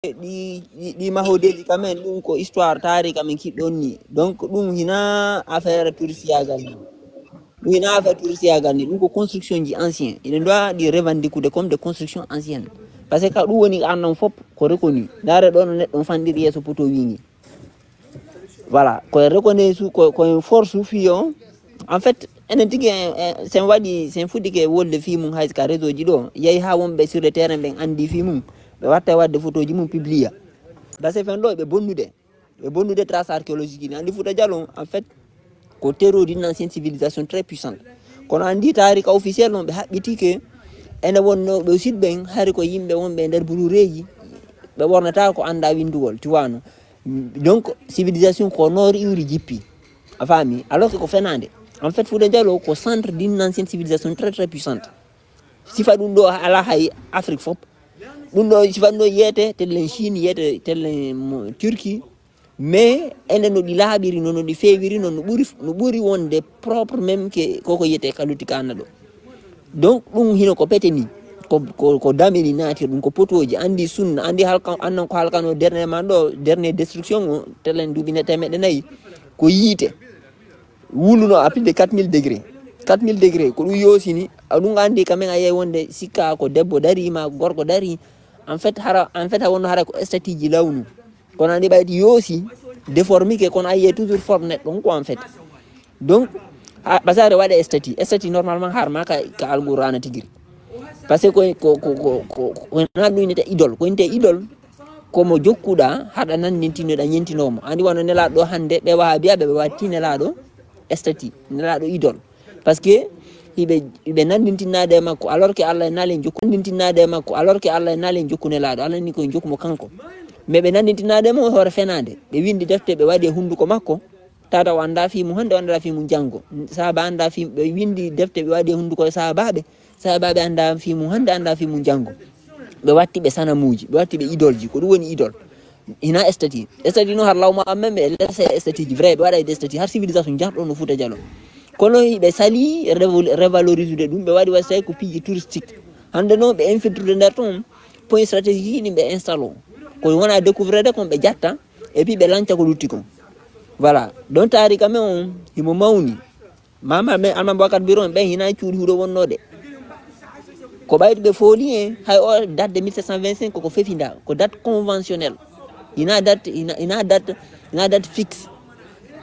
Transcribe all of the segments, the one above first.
ɗi mahodeji kamen ɗum ko histoire taari kamen kiɗɗon ni donc ɗum hina affaire tourisiyagal ni ɗum hina affaire tourisiyagal ni ɗum ko construction ji ancien ina doit ɗi revendiqude comme des constructions anciennes par ce que ka ɗum woni annan fop ko reconnu dare ɗo no neɗɗo fanɗiri yeeso poto wingi voilà koye reconnaît koye force fi o en fait enen tigi sen waɗi sen fuɗɗike wolde fi mum hayska réseau ji ɗo yeehi ha wonɓe sur le terrain ɓen andi fi mum ɓe watta wadde photo ji mum publia base fen ɗo ɓe bonnude trace archéologique ni andi Fouta Djallon en fait ko terreau d'une ancienne civilisation très puissante kono andi tarika officiel on ɓe haɓɓiti ke ene wonno ɓe sitɓen hari ko yimɓe wonɓe nder broureji ɓe ɓornata ko anda windugol tuwano donc civilisation ko nord iwri jippi a faami alors que ko fenade en fait Fouta Djallon ko centre d'une ancienne civilisation très très puissante sifa ɗum ɗo ala hay Afrique fop ɗum ɗo sifa ɗum ɗo yiyete tellen Chine yiyete tellen Turquie mais enen no ɗi laaɓiri no ɗi fewiri no ɓuri wonde propre même que koko yiyete kalutika anna ɗo donc ɗum hino ko peteni ko damini naati ɗum ko potoji andi sunna andi annan ko halkano dernier man ɗo dernier destruction o tellen duuɓi temeɗɗe 4 ko yiite wuluno à plus de 4000 degrés 4000 degrés ko ɗum yoosini ɗum andi kamen a yeey wonde sikka ko debbo dari ma gorko dari en fait ha wonno hara ko statue ji lawnu kono andi ɓayti yoosi déformé ke kono a yiye toujours forme neɗɗo ko en fait donc basare waɗe statue normalement har ma ka alqur'ana tigiri parce que ko nan ɗum inete idole ko inte idole komo jokkuɗa haɗa nandintinoɗa ñentinomo andi wano nelaɗo ɗo hande ɓe wahabiyaɓe ɓe watti nelaɗo statue nelaɗo idole par ce que hiɓe nandintinnade e makko alors que Allah e naalen jokku nandintinnade e makko alors que Allah e naalen jokku nelaɗo Allah ni koye jokkumo kanko mais ɓe nandintinnade mo hoore fenade ɓe windi defte ɓe waɗi e hunduko makko tata o anda fimu hande o anda fimu janggo sahaba anda fimu ɓe windi defte ɓe waɗi e hunduko e sahabaɓe anda fimu hande anda fimu janggo ɓe watti ɓe sanamuji ɓe watti ɓe idole ji ko ɗum woni idole hina statue no har lawma amen ɓe lesa statue ji vrai ɓe waɗa e statue har civilisation jarɗo no Fouta Djallon kono ɓe sali revalorise ɗum ɓe waɗi wasay ko piiji touristique hande noon ɓe infiltrude nder toon point stratégique ɗi ɓe installe o ko wona découvrir de kon ɓe jatta et puis ɓe lanca ko lutti kon voilà donc taari kamen on himo mawni mama men alma Bocar Biron ɓen hina cuuɗi huuɗo wonnode ko ɓayde ɓe fooli en hay o date de 1725 koko fefinda ko date conventionnel ina date fixe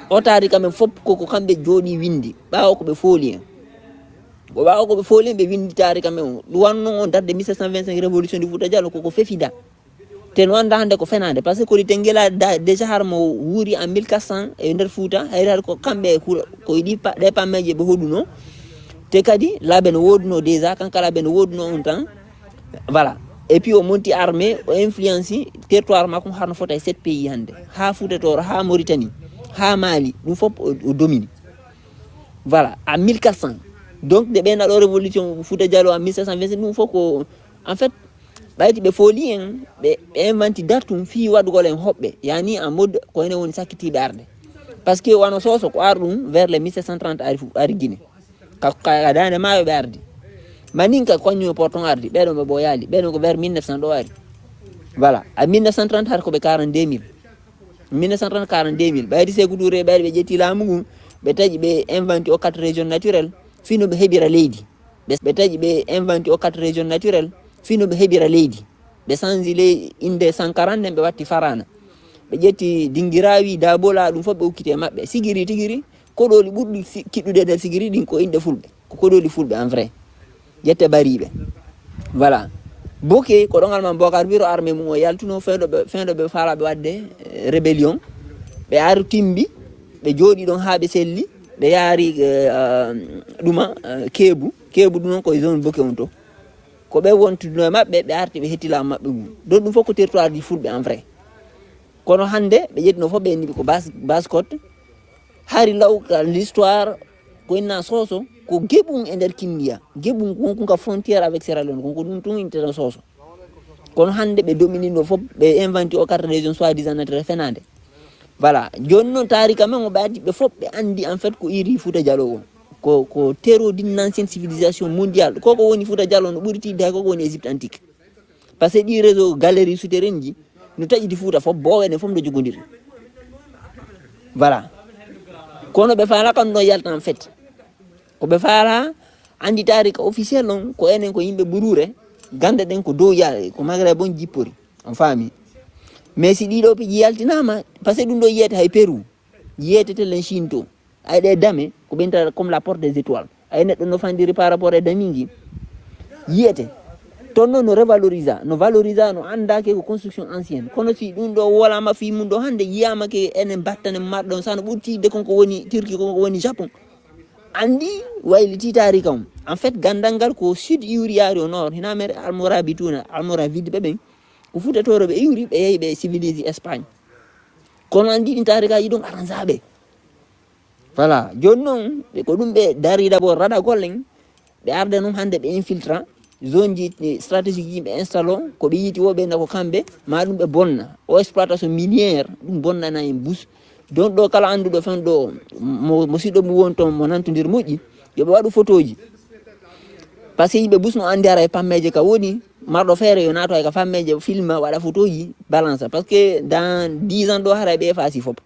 o taari kamen fop koko kamɓe jooɗi windi ɓawo koɓe fooli en ɓe windi taari kamen o ɗum wanno on date de 1725 révolution du Fouta Djallon koko fefida ten wanda hande ko fenade par ce que kodi tengela déjà har mo wuuri en 1400 e nder Fouta hayri har ko kamɓe ko yiɗi ɗe pammeje ɓe hoɗuno te kadi laaɓe no woduno déjà kanka laaɓe no woduno on temps voilà et puis o monti armé o influence territoire makko harno fota e 7 pays hande ha Fouta Toro ha Mauritanie ha Mali ɗum fop o domini voilà à 1400 donc de ɓen ɗo révolution Fouta Djallon en 1727 ɗum fof ko en fait ɓayti ɓe fooli en ɓe inventi dartum fi waɗugol en hoɓɓe yani en mode ko ene woni sakkitiɓe arde par ce que wano soso ko ar ɗum vers les 1730 ari Guinée ka dande maayo ɓe ardi manin ka kañum e porton ardi ɓeɗon ɓe ɓoyali ɓeɗon ko vers 1900 ɗo ari voilà à 1930 har koɓe 42000 ɓaydi Sékou Touré ɓayde ɓe ƴetti laamu ngu ɓe taƴi ɓe inventi o 4 région naturel fino ɓe heɓira leydi ɓe taƴi ɓe inventi o 4 région naturel fino ɓe heɓira leydi ɓe changi le inde 140 nden ɓe watti Farana ɓe ƴetti Dingirawi Dabola ɗum fof ɓe ukkiti e maɓɓe sigiri tigiri koɗoli ɓurɗi kiɗɗude nder sigiri ɗin ko inde fulɓe ko koɗoli fulɓe en vrai ƴette bariɓe voilà boke ko ɗongal man Bocar Biro armé mum o yaltuno fenɗo ɓe faalaɓe wadde rébellion ɓe ari timbi ɓe jooɗi ɗon ha ɓe selli ɓe yaari ɗuma keebu ɗum noon koye zone boke on to ko ɓe wontuno e maɓɓe ɓe arti ɓe hetti laamu maɓɓe mum donc ɗum fof ko territoire ji fulɓe en vrai kono hande ɓe ƴettino fof ɓe endiɓe ko base cote hari lawka l'histoire ko inna soso ko geɓum e nder Kimbiya geɓum konka frontiére avec Sierra Leone konko ɗum tun inteten soso kono hande ɓe dominino fof ɓe inventi o 4 région soi-disant naturel fenade voilà joni noon taari kamen o ɓe addi ɓe fof ɓe andi en fait ko iri Fouta Djallon o ko terreau d'une ancienne civilisation mondiale koko woni Fouta Djallon no ɓuri tidde hay koko woni Égypte antique par ce que ɗi réseau galerie souterraine ji no taƴi di fuuta fof boowene fof no jogodiri voilà kono ɓe faala kan no yalta en fait ko ɓe faala andi tarika officiel on ko enen ko yimɓe ɓurure gande ɗen ko dow yaade ko Maghreb on jippori on faami mais si ɗiɗo piji yaltinama par ce que ɗum ɗo yiyete hay Pérou yiyeteten Chine to ay ɗe dame ko ɓenta comme la porte des étoiles ay neɗɗo no fandiri par rapport e damingi yiyete toon noon no revalorisa no valorisa no andake ko construction ancienne kono si ɗum ɗo wolama fi mum ɗo hande yiyamake enen battane marɗon sa no ɓurtide konko woni Turquie konko woni Japon andi wayliti tarika mum en fait gandal ngal ko sud iwriyari au nord hina mere almorabi tuna almoravide ɓeɓen ko futatoroɓe iwri ɓe yeehi ɓe civilise Espagne kono andi ɗin tarikaji ɗum aransaɓe voilà joni noon ko ɗum ɓe dari d'abord rada gollen ɓe arde noon hande ɓe infiltrant zone ji stratégique yimɓe installo ko ɓe yiti woɓe nda ko kamɓe ma ɗum ɓe bonna o exploitation miniére ɗum bonnana en bus don ɗo kala anduɗo fen ɗo musidɗo mu won toon mo nantodir moƴƴi yoɓe waɗu photo ji par ce que yimɓe bus no andi ara e pammeje ka woni marɗo feere yo nato ay ka fammeje filma waɗa photo ji balance par ce que dans 10 ans ɗo hara ɓe faasi fop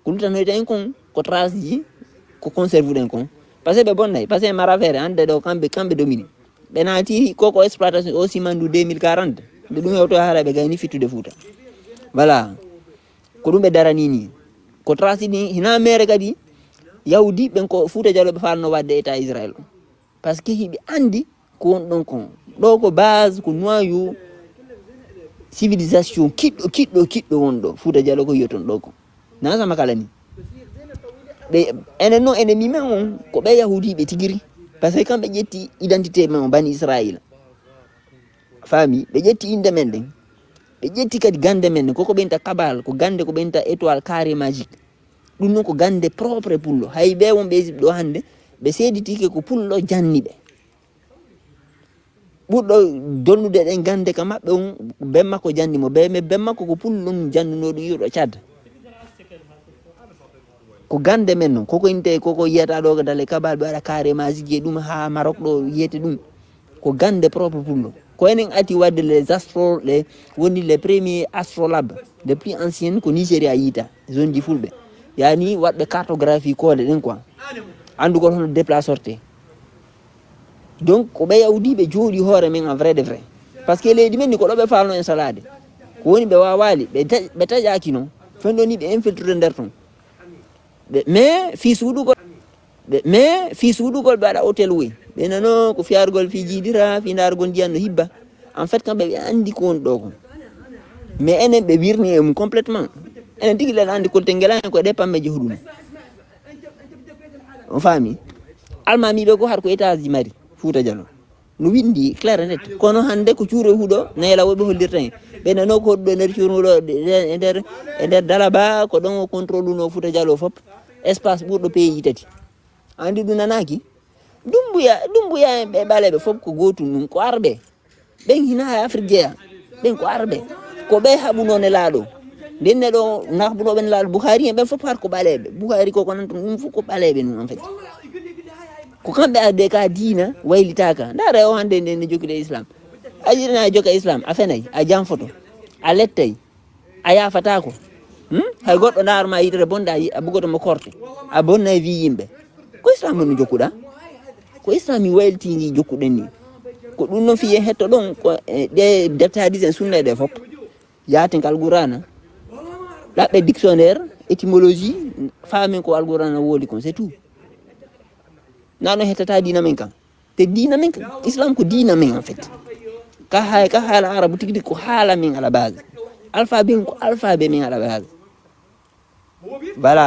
ko lutanoyta en kon ko trace ji ko conserve ɗen kon par ce que ɓe bonnay par ce que mara feere hande ɗo kamɓe domini ɓe naati koko exploitation aussi mandu 2040 nde ɗum hewto hara ɓe gayni fittude Fouta voilà ko ɗum ɓe darani ni ko trace ni hina mere kadi yahudi ɓen ko Fouta Djalo ɓe falno wadde état Israël par ce que hiɓe andi ko won ɗon kon ɗo ko base ko noyau civilisation kiɗɗo wonɗo Fouta Djalo ko yiyoton ɗo ko nasama kala ni ɓe enen noon ene mimen on ko ɓe yahudi ɓe tigiri par ce que kamɓe ƴetti identité men o bani Israël faami ɓe ƴetti inde men ɗen ɓe ƴetti kadi gande men ɗen koko ɓenta kabal ko gande ko ɓenta étoile carré magique ɗum noon ko gande propre pullo hay ɓe won ɓe Égypte ɗo hande ɓe seeditike ko pullo janni ɓe ɓurɗo donnude ɗen gande ka maɓɓe on ben makko janni mo ɓe mais ben makko ko pullo ɗum jannunoɗo yiɗo Tchad ko gande men noon koko inte koko yiyata ɗo ko dale kabal ɓe waɗa carré magique ɗum ha Maroc ɗo yiyete ɗum ko gande propre pullo ko enen ati wadde les astro les woni les premiers astrolabes les plus anciennes ko Nigéria yiita zone ji fulɓe yani waɗɓe cartographie koode ɗen quoi andugol hono déplace sorte donc ko ɓe yawdi ɓe jooɗi hoore men en vrai de vrai par ce que leydi men ni ko ɗo ɓe falno en salade ko woni ɓe wawali ɓe taƴaki noon fen ɗo ni ɓe infiltrude nder ton mais fii suuɗugol ɓe waɗa hôtel woyi ɓe nano ko fiyargol fi jiidira fi dargol ndiyan no hibba en fait kamɓe ɓe andi ko woni ɗo ko mais enen ɓe wirni e mum complètement enen tigui len andi kolte ngelaen koye ɗe pammeje hoɗum on faami almamiɓe ko har ko étage ji mari Fouta Djalo no windi clair et net kono hande ko cuuro huuɗo nayla woɓe hollirta hen ɓe nano ko hoɗuɗo nder cuurmuɗo e nder Dalaba ko ɗon o contrôle uno Fouta Djalo fop espace ɓurɗo pays tati andi ɗum nanaki dumbuya ɓe ɓaleɓe fof ko gotum ɗum ko arɓe ɓen hina ha Afrique jeeya ɓen ko arɓe ko ɓe haɓunone laaɗo nden neɗo nahbunoɓe laaɗo Bukhari en ɓen fof har ko ɓaleɓe Bukhari koko nan ton ɗum fof ko ɓaleɓe ɗum en fait ko kamɓe arde ka diina waylitaka ndara o hande nde jokkude islam a jiɗana joka islam a fenayi a janfoto a lettay a yafatako hay goɗɗo darma yitere bonde a bugotomo korte a bonnay wi yimɓe ko islam no jokkuɗa ko islam mi wayltini jokkuɗen ni ko ɗum noon fiye hetto ɗon ko ɗe defte hadis en sunna ɗe fof yaten ko alqurana ɗaɓɓe dictionnaire étymologie famin ko alqurana wooli kon c'est tout nano hettata dina men kam te dina men islam ko dina men en fait ka haala arabu tigi ko haala men ala base alphabet ko alphabet men ala base voilà